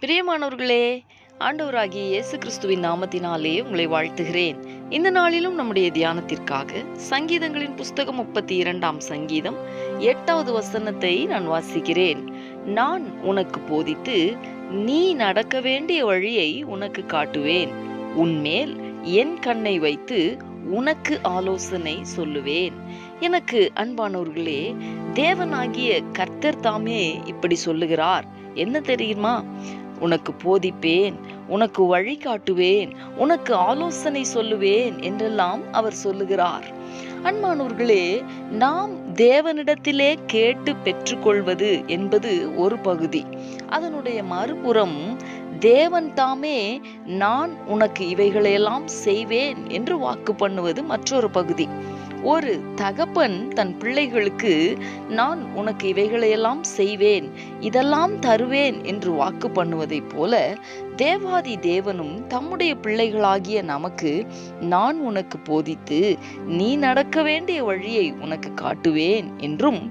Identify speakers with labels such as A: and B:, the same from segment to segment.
A: பிரியமானவர்களே, ஆண்டவராகிய இயேசு கிறிஸ்துவின் நாமத்தினாலே உங்களை வாழ்த்துகிறேன். இந்த நாளிலும் நம்முடைய தியானத்திற்காக சங்கீதங்களின் புஸ்தகம் 32ஆம் சங்கீதம் 8வது வசனத்தை நான் வாசிக்கிறேன். நான் உனக்கு போதித்து நீ நடக்க வேண்டிய வழியை உனக்கு காட்டுவேன். உன்மேல் என் கண்ணை வைத்து உனக்கு ஆலோசனை சொல்லுவேன். எனக்கு அன்பானவர்களே, தேவனாகிய கர்த்தர் தாமே இப்படி சொல்லுகிறார். என்ன தெரியுமா? உனக்கு போதிப்பேன், உனக்கு வழி காட்டுவேன், உனக்கு ஆலோசனை சொல்லுவேன் என்றெல்லாம் அவர் சொல்லுகிறார். அன்பானவர்களே, நாம் தேவனிடத்திலே கேட்டு பெற்றுக்கொள்வது என்பது ஒரு பகுதி. அதனுடைய மறுபுறம் தேவன் தாமே நான் உனக்கு இவைகளையெல்லாம் செய்வேன் என்று வாக்கு பண்ணுவது மற்றொரு பகுதி. ஒரு தகப்பன் தன் பிள்ளைகளுக்கு நான் உனக்கு இவைகளையெல்லாம் செய்வேன், இதெல்லாம் தருவேன் என்று வாக்கு பண்ணுவதைப் போல தேவாதி தேவனும் தம்முடைய பிள்ளைகளாகிய நமக்கு நான் உனக்கு போதித்து நீ நடக்க வேண்டிய வழியை உனக்கு காட்டுவேன் என்றும்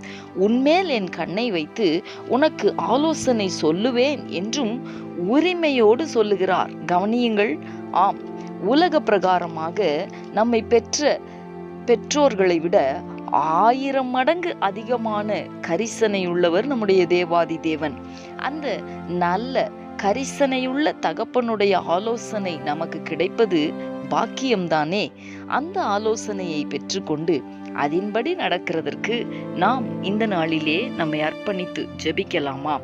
A: உன்மேல் என் கண்ணை வைத்து உனக்கு ஆலோசனை சொல்லுவேன் என்றும் உரிமையோடு சொல்லுகிறார். கவனியுங்கள். ஆம், உலக பிரகாரமாக நம்மை பெற்ற பெற்றோர்களை விட 1000 மடங்கு அதிகமான கரிசனையுள்ளவர் நம்முடைய தேவாதி தேவன். அந்த நல்ல கரிசனையுள்ள தகப்பனுடைய ஆலோசனை நமக்கு கிடைப்பது பாக்கியம்தானே. அந்த ஆலோசனையை பெற்றுக்கொண்டு அதன்படி நடக்கிறதற்கு நாம் இந்த நாளிலே நம்மை அர்ப்பணித்து ஜெபிக்கலாமா?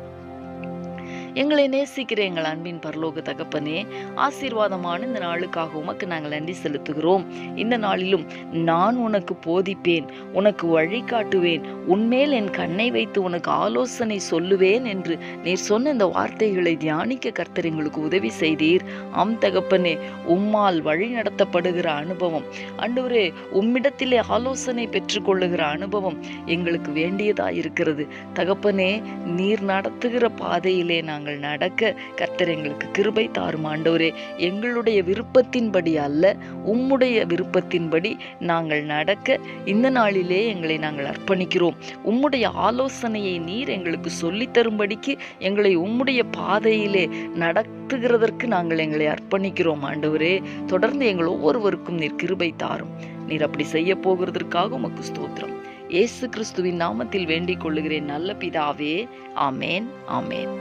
A: எங்களை நேசிக்கிற எங்கள் அன்பின் பரலோக தகப்பனே, ஆசீர்வாதமான இந்த நாளுக்காக உமக்கு நாங்கள் நன்றி செலுத்துகிறோம். இந்த நாளிலும் நான் உனக்கு போதிப்பேன், உனக்கு வழி காட்டுவேன், உன்மேல் என் கண்ணை வைத்து உனக்கு ஆலோசனை சொல்லுவேன் என்று நீர் சொன்ன இந்த வார்த்தைகளை தியானிக்க கர்த்தர் எங்களுக்கு உதவி செய்தீர். ஆம் தகப்பனே, உம்மால் வழி நடத்தப்படுகிற அனுபவம், ஆண்டவரே, உம்மிடத்திலே ஆலோசனை பெற்றுக்கொள்ளுகிற அனுபவம் எங்களுக்கு வேண்டியதாயிருக்கிறது. தகப்பனே, நீர் நடத்துகிற பாதையிலே நாங்கள் நடக்க கர்த்தர் எங்களுக்கு கிருபை தாரும். ஆண்டவரே, எங்களுடைய விருப்பத்தின்படி அல்ல, உம்முடைய விருப்பத்தின்படி நாங்கள் நடக்க இந்த நாளிலே எங்களை நாங்கள் அர்ப்பணிக்கிறோம். உம்முடைய ஆலோசனையை நீர் எங்களுக்கு சொல்லித் தரும்படிக்கு எங்களை உம்முடைய பாதையிலே நடத்துகிறதற்கு நாங்கள் எங்களை அர்ப்பணிக்கிறோம். ஆண்டவரே, தொடர்ந்து எங்கள் ஒவ்வொருவருக்கும் நீர் கிருபை தாரும். நீர் அப்படி செய்ய போகிறதற்காக உமக்கு ஸ்தோத்திரம். இயேசு கிறிஸ்துவின் நாமத்தில் வேண்டிக் கொள்ளுகிறேன் நல்ல பிதாவே. ஆமேன், ஆமேன்.